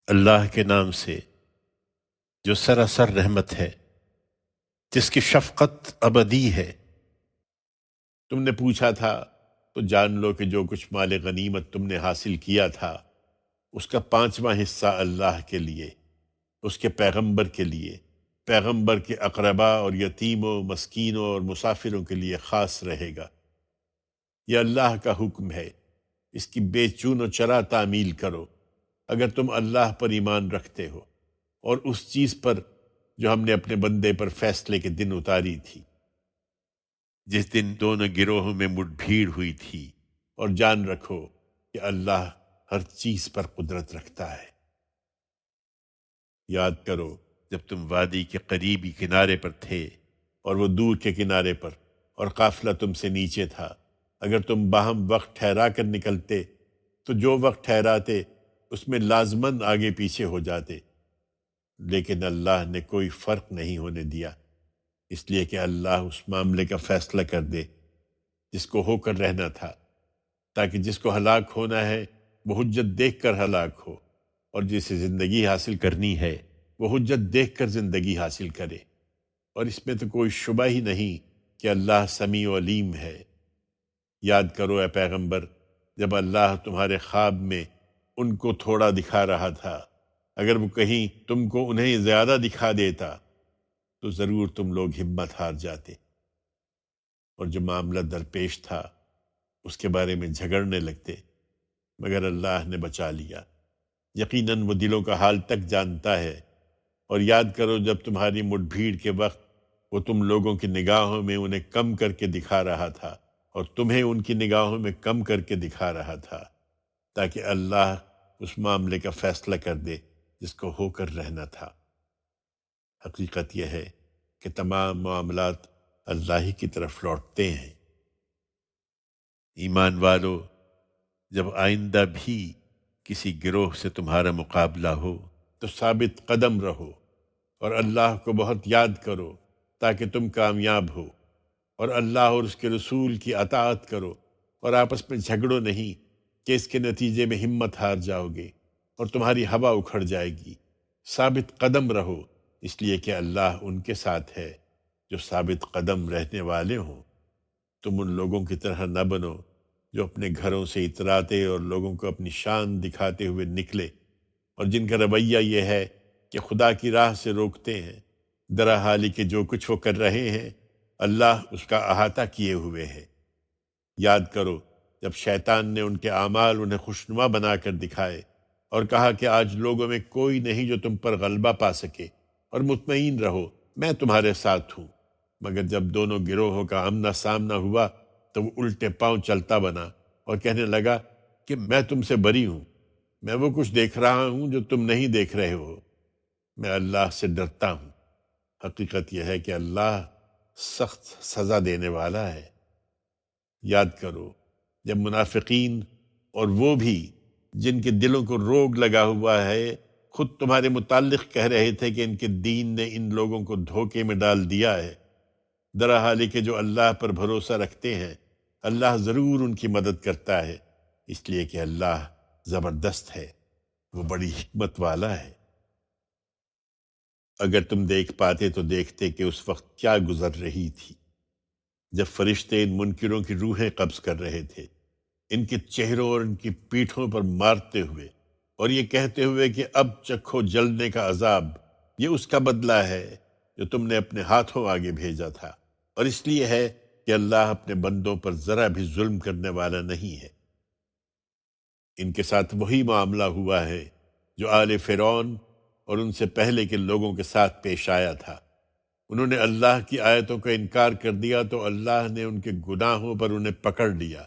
اللہ کے نام سے جو سراسر رحمت ہے، جس کی شفقت ابدی ہے۔ تم نے پوچھا تھا تو جان لو کہ جو کچھ مال غنیمت تم نے حاصل کیا تھا اس کا 5واں حصہ اللہ کے لیے، اس کے پیغمبر کے لیے، پیغمبر کے اقربا اور یتیموں، مسکینوں اور مسافروں کے لیے خاص رہے گا۔ یہ اللہ کا حکم ہے، اس کی بے چون و چرا تعمیل کرو اگر تم اللہ پر ایمان رکھتے ہو، اور اس چیز پر جو ہم نے اپنے بندے پر فیصلے کے دن اتاری تھی، جس دن دونوں گروہوں میں مٹ بھیڑ ہوئی تھی۔ اور جان رکھو کہ اللہ ہر چیز پر قدرت رکھتا ہے۔ یاد کرو جب تم وادی کے قریبی کنارے پر تھے اور وہ دور کے کنارے پر، اور قافلہ تم سے نیچے تھا۔ اگر تم باہم وقت ٹھہرا کر نکلتے تو جو وقت ٹھہراتے اس میں لازماً آگے پیچھے ہو جاتے، لیکن اللہ نے کوئی فرق نہیں ہونے دیا، اس لیے کہ اللہ اس معاملے کا فیصلہ کر دے جس کو ہو کر رہنا تھا، تاکہ جس کو ہلاک ہونا ہے وہ حجت دیکھ کر ہلاک ہو، اور جسے زندگی حاصل کرنی ہے وہ حجت دیکھ کر زندگی حاصل کرے۔ اور اس میں تو کوئی شبہ ہی نہیں کہ اللہ سمیع و علیم ہے۔ یاد کرو اے پیغمبر، جب اللہ تمہارے خواب میں ان کو تھوڑا دکھا رہا تھا، اگر وہ کہیں تم کو انہیں زیادہ دکھا دیتا تو ضرور تم لوگ ہمت ہار جاتے، اور جو معاملہ درپیش تھا اس کے بارے میں جھگڑنے لگتے، مگر اللہ نے بچا لیا۔ یقیناً وہ دلوں کا حال تک جانتا ہے۔ اور یاد کرو جب تمہاری مٹ بھیڑ کے وقت وہ تم لوگوں کی نگاہوں میں انہیں کم کر کے دکھا رہا تھا، اور تمہیں ان کی نگاہوں میں کم کر کے دکھا رہا تھا، تاکہ اللہ اس معاملے کا فیصلہ کر دے جس کو ہو کر رہنا تھا۔ حقیقت یہ ہے کہ تمام معاملات اللہ ہی کی طرف لوٹتے ہیں۔ ایمان والو، جب آئندہ بھی کسی گروہ سے تمہارا مقابلہ ہو تو ثابت قدم رہو، اور اللہ کو بہت یاد کرو تاکہ تم کامیاب ہو، اور اللہ اور اس کے رسول کی اطاعت کرو، اور آپس میں جھگڑو نہیں کہ اس کے نتیجے میں ہمت ہار جاؤ گے اور تمہاری ہوا اکھڑ جائے گی۔ ثابت قدم رہو، اس لیے کہ اللہ ان کے ساتھ ہے جو ثابت قدم رہنے والے ہوں۔ تم ان لوگوں کی طرح نہ بنو جو اپنے گھروں سے اتراتے اور لوگوں کو اپنی شان دکھاتے ہوئے نکلے، اور جن کا رویہ یہ ہے کہ خدا کی راہ سے روکتے ہیں، درحالی کہ جو کچھ وہ کر رہے ہیں اللہ اس کا احاطہ کیے ہوئے ہے۔ یاد کرو جب شیطان نے ان کے اعمال انہیں خوشنما بنا کر دکھائے اور کہا کہ آج لوگوں میں کوئی نہیں جو تم پر غلبہ پا سکے، اور مطمئن رہو میں تمہارے ساتھ ہوں۔ مگر جب دونوں گروہوں کا آمنا سامنا ہوا تو وہ الٹے پاؤں چلتا بنا اور کہنے لگا کہ میں تم سے بری ہوں، میں وہ کچھ دیکھ رہا ہوں جو تم نہیں دیکھ رہے ہو، میں اللہ سے ڈرتا ہوں۔ حقیقت یہ ہے کہ اللہ سخت سزا دینے والا ہے۔ یاد کرو جب منافقین اور وہ بھی جن کے دلوں کو روگ لگا ہوا ہے خود تمہارے متعلق کہہ رہے تھے کہ ان کے دین نے ان لوگوں کو دھوکے میں ڈال دیا ہے، درحالی کہ جو اللہ پر بھروسہ رکھتے ہیں اللہ ضرور ان کی مدد کرتا ہے، اس لیے کہ اللہ زبردست ہے، وہ بڑی حکمت والا ہے۔ اگر تم دیکھ پاتے تو دیکھتے کہ اس وقت کیا گزر رہی تھی جب فرشتے ان منکروں کی روحیں قبض کر رہے تھے، ان کے چہروں اور ان کی پیٹھوں پر مارتے ہوئے، اور یہ کہتے ہوئے کہ اب چکھو جلنے کا عذاب، یہ اس کا بدلہ ہے جو تم نے اپنے ہاتھوں آگے بھیجا تھا، اور اس لیے ہے کہ اللہ اپنے بندوں پر ذرا بھی ظلم کرنے والا نہیں ہے۔ ان کے ساتھ وہی معاملہ ہوا ہے جو آل فرعون اور ان سے پہلے کے لوگوں کے ساتھ پیش آیا تھا۔ انہوں نے اللہ کی آیتوں کا انکار کر دیا تو اللہ نے ان کے گناہوں پر انہیں پکڑ لیا۔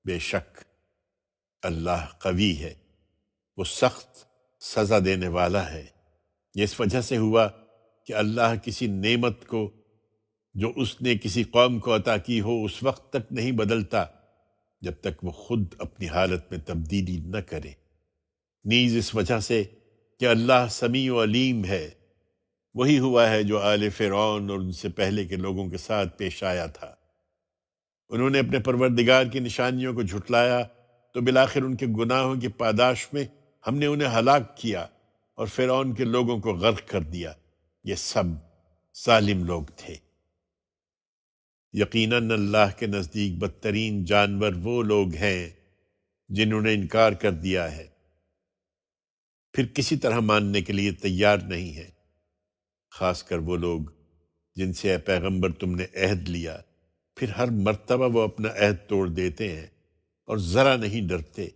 بے شک اللہ قوی ہے، وہ سخت سزا دینے والا ہے۔ یہ اس وجہ سے ہوا کہ اللہ کسی نعمت کو جو اس نے کسی قوم کو عطا کی ہو اس وقت تک نہیں بدلتا جب تک وہ خود اپنی حالت میں تبدیلی نہ کرے، نیز اس وجہ سے کہ اللہ سمیع و علیم ہے۔ وہی ہوا ہے جو آل فرعون اور ان سے پہلے کے لوگوں کے ساتھ پیش آیا تھا۔ انہوں نے اپنے پروردگار کی نشانیوں کو جھٹلایا تو بالآخر ان کے گناہوں کی پاداش میں ہم نے انہیں ہلاک کیا، اور فرعون کے لوگوں کو غرق کر دیا۔ یہ سب ظالم لوگ تھے۔ یقیناً اللہ کے نزدیک بدترین جانور وہ لوگ ہیں جنہوں نے انکار کر دیا ہے، پھر کسی طرح ماننے کے لیے تیار نہیں ہے، خاص کر وہ لوگ جن سے اے پیغمبر تم نے عہد لیا، پھر ہر مرتبہ وہ اپنا عہد توڑ دیتے ہیں اور ذرا نہیں ڈرتے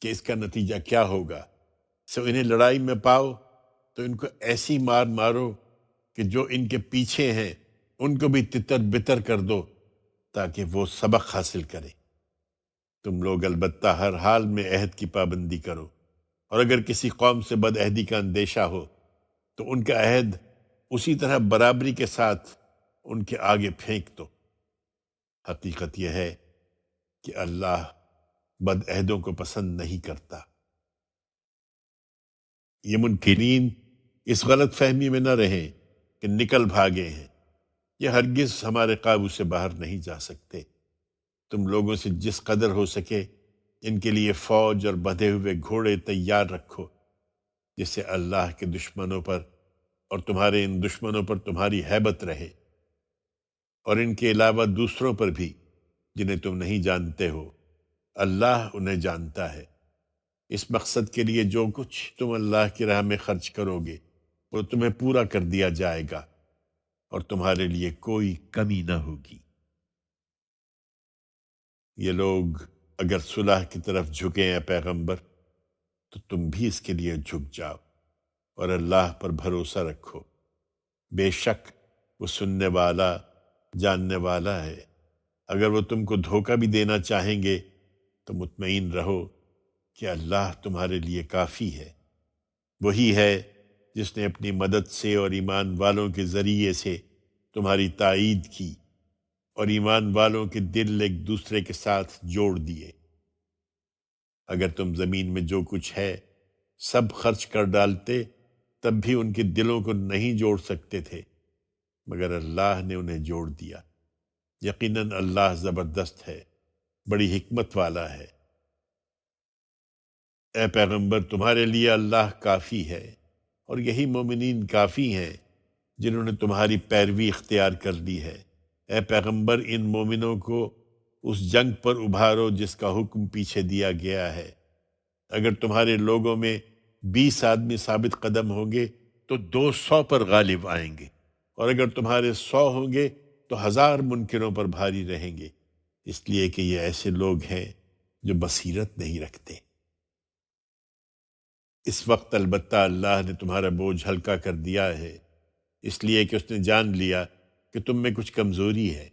کہ اس کا نتیجہ کیا ہوگا۔ سو انہیں لڑائی میں پاؤ تو ان کو ایسی مار مارو کہ جو ان کے پیچھے ہیں ان کو بھی تتر بتر کر دو، تاکہ وہ سبق حاصل کریں۔ تم لوگ البتہ ہر حال میں عہد کی پابندی کرو، اور اگر کسی قوم سے بد عہدی کا اندیشہ ہو تو ان کا عہد اسی طرح برابری کے ساتھ ان کے آگے پھینک دو۔ حقیقت یہ ہے کہ اللہ بد عہدوں کو پسند نہیں کرتا۔ یہ منکرین اس غلط فہمی میں نہ رہیں کہ نکل بھاگے ہیں، یہ ہرگز ہمارے قابو سے باہر نہیں جا سکتے۔ تم لوگوں سے جس قدر ہو سکے ان کے لیے فوج اور بدھے ہوئے گھوڑے تیار رکھو، جس سے اللہ کے دشمنوں پر اور تمہارے ان دشمنوں پر تمہاری ہیبت رہے، اور ان کے علاوہ دوسروں پر بھی جنہیں تم نہیں جانتے ہو، اللہ انہیں جانتا ہے۔ اس مقصد کے لیے جو کچھ تم اللہ کی راہ میں خرچ کرو گے وہ تمہیں پورا کر دیا جائے گا، اور تمہارے لیے کوئی کمی نہ ہوگی۔ یہ لوگ اگر صلح کی طرف جھکیں اے پیغمبر تو تم بھی اس کے لیے جھک جاؤ اور اللہ پر بھروسہ رکھو، بے شک وہ سننے والا جاننے والا ہے۔ اگر وہ تم کو دھوکہ بھی دینا چاہیں گے تو مطمئن رہو کہ اللہ تمہارے لیے کافی ہے۔ وہی ہے جس نے اپنی مدد سے اور ایمان والوں کے ذریعے سے تمہاری تائید کی اور ایمان والوں کے دل ایک دوسرے کے ساتھ جوڑ دیے۔ اگر تم زمین میں جو کچھ ہے سب خرچ کر ڈالتے تب بھی ان کے دلوں کو نہیں جوڑ سکتے تھے، مگر اللہ نے انہیں جوڑ دیا۔ یقیناً اللہ زبردست ہے، بڑی حکمت والا ہے۔ اے پیغمبر تمہارے لیے اللہ کافی ہے، اور یہی مومنین کافی ہیں جنہوں نے تمہاری پیروی اختیار کر لی ہے۔ اے پیغمبر ان مومنوں کو اس جنگ پر ابھارو جس کا حکم پیچھے دیا گیا ہے۔ اگر تمہارے لوگوں میں 20 آدمی ثابت قدم ہوں گے تو 200 پر غالب آئیں گے، اور اگر تمہارے 100 ہوں گے تو 1000 منکروں پر بھاری رہیں گے، اس لیے کہ یہ ایسے لوگ ہیں جو بصیرت نہیں رکھتے۔ اس وقت البتہ اللہ نے تمہارا بوجھ ہلکا کر دیا ہے، اس لیے کہ اس نے جان لیا کہ تم میں کچھ کمزوری ہے،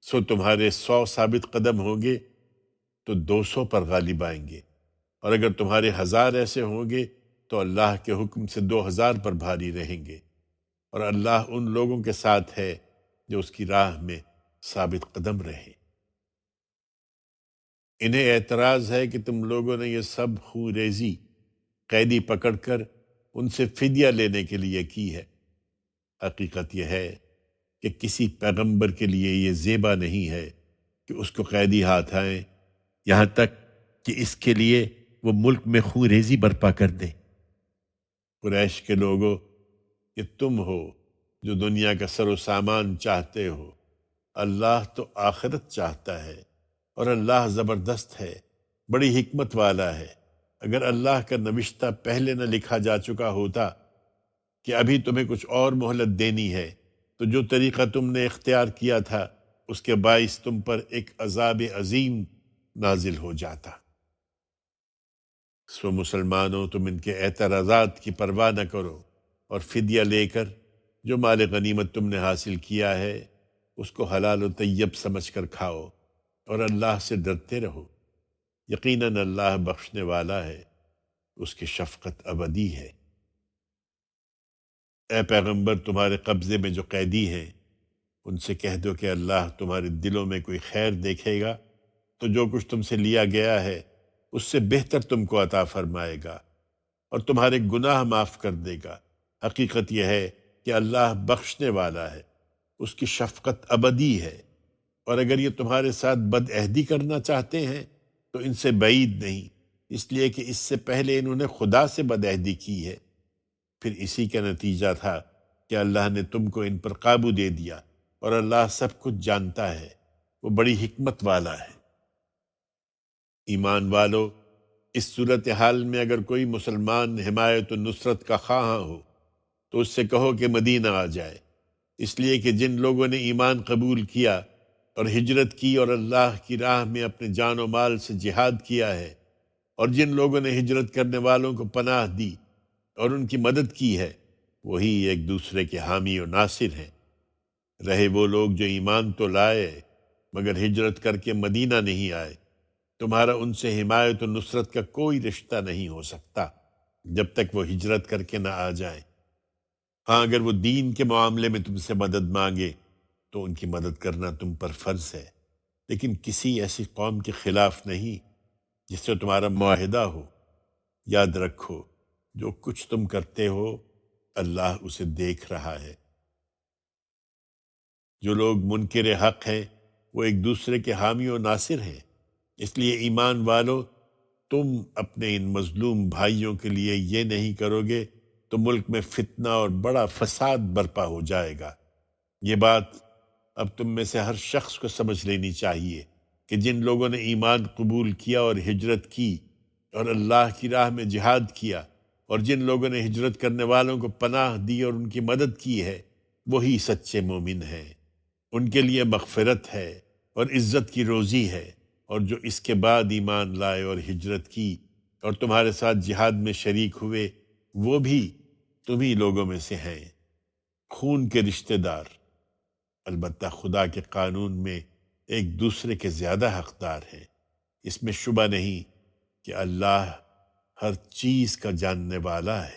سو تمہارے 100 ثابت قدم ہوں گے تو 200 پر غالب آئیں گے، اور اگر تمہارے 1000 ایسے ہوں گے تو اللہ کے حکم سے 2000 پر بھاری رہیں گے، اور اللہ ان لوگوں کے ساتھ ہے جو اس کی راہ میں ثابت قدم رہے۔ انہیں اعتراض ہے کہ تم لوگوں نے یہ سب خوریزی قیدی پکڑ کر ان سے فدیہ لینے کے لیے کی ہے۔ حقیقت یہ ہے کہ کسی پیغمبر کے لیے یہ زیبا نہیں ہے کہ اس کو قیدی ہاتھ آئیں، یہاں تک کہ اس کے لیے وہ ملک میں خون ریزی برپا کر دے۔ قریش کے لوگوں، کہ تم ہو جو دنیا کا سر و سامان چاہتے ہو، اللہ تو آخرت چاہتا ہے، اور اللہ زبردست ہے، بڑی حکمت والا ہے۔ اگر اللہ کا نوشتہ پہلے نہ لکھا جا چکا ہوتا کہ ابھی تمہیں کچھ اور مہلت دینی ہے، تو جو طریقہ تم نے اختیار کیا تھا اس کے باعث تم پر ایک عذاب عظیم نازل ہو جاتا۔ سو مسلمانوں تم ان کے اعتراضات کی پرواہ نہ کرو، اور فدیہ لے کر جو مال غنیمت تم نے حاصل کیا ہے اس کو حلال و طیب سمجھ کر کھاؤ، اور اللہ سے ڈرتے رہو۔ یقیناً اللہ بخشنے والا ہے، اس کی شفقت ابدی ہے۔ اے پیغمبر تمہارے قبضے میں جو قیدی ہیں ان سے کہہ دو کہ اللہ تمہارے دلوں میں کوئی خیر دیکھے گا تو جو کچھ تم سے لیا گیا ہے اس سے بہتر تم کو عطا فرمائے گا، اور تمہارے گناہ معاف کر دے گا۔ حقیقت یہ ہے کہ اللہ بخشنے والا ہے، اس کی شفقت ابدی ہے۔ اور اگر یہ تمہارے ساتھ بد عہدی کرنا چاہتے ہیں تو ان سے بعید نہیں، اس لیے کہ اس سے پہلے انہوں نے خدا سے بد عہدی کی ہے، پھر اسی کا نتیجہ تھا کہ اللہ نے تم کو ان پر قابو دے دیا، اور اللہ سب کچھ جانتا ہے، وہ بڑی حکمت والا ہے۔ ایمان والو، اس صورتحال میں اگر کوئی مسلمان حمایت و نصرت کا خواہاں ہو تو اس سے کہو کہ مدینہ آ جائے، اس لیے کہ جن لوگوں نے ایمان قبول کیا اور ہجرت کی اور اللہ کی راہ میں اپنے جان و مال سے جہاد کیا ہے، اور جن لوگوں نے ہجرت کرنے والوں کو پناہ دی اور ان کی مدد کی ہے، وہی ایک دوسرے کے حامی و ناصر ہیں۔ رہے وہ لوگ جو ایمان تو لائے مگر ہجرت کر کے مدینہ نہیں آئے، تمہارا ان سے حمایت و نصرت کا کوئی رشتہ نہیں ہو سکتا جب تک وہ ہجرت کر کے نہ آ جائیں۔ ہاں، اگر وہ دین کے معاملے میں تم سے مدد مانگے تو ان کی مدد کرنا تم پر فرض ہے، لیکن کسی ایسی قوم کے خلاف نہیں جس سے تمہارا معاہدہ ہو۔ یاد رکھو، جو کچھ تم کرتے ہو اللہ اسے دیکھ رہا ہے۔ جو لوگ منکر حق ہیں وہ ایک دوسرے کے حامی و ناصر ہیں، اس لیے ایمان والو، تم اپنے ان مظلوم بھائیوں کے لیے یہ نہیں کرو گے تو ملک میں فتنہ اور بڑا فساد برپا ہو جائے گا۔ یہ بات اب تم میں سے ہر شخص کو سمجھ لینی چاہیے کہ جن لوگوں نے ایمان قبول کیا اور ہجرت کی اور اللہ کی راہ میں جہاد کیا، اور جن لوگوں نے ہجرت کرنے والوں کو پناہ دی اور ان کی مدد کی ہے، وہی سچے مومن ہیں۔ ان کے لیے مغفرت ہے اور عزت کی روزی ہے، اور جو اس کے بعد ایمان لائے اور ہجرت کی اور تمہارے ساتھ جہاد میں شریک ہوئے، وہ بھی تمہی لوگوں میں سے ہیں۔ خون کے رشتہ دار البتہ خدا کے قانون میں ایک دوسرے کے زیادہ حقدار ہیں۔ اس میں شبہ نہیں کہ اللہ ہر چیز کا جاننے والا ہے۔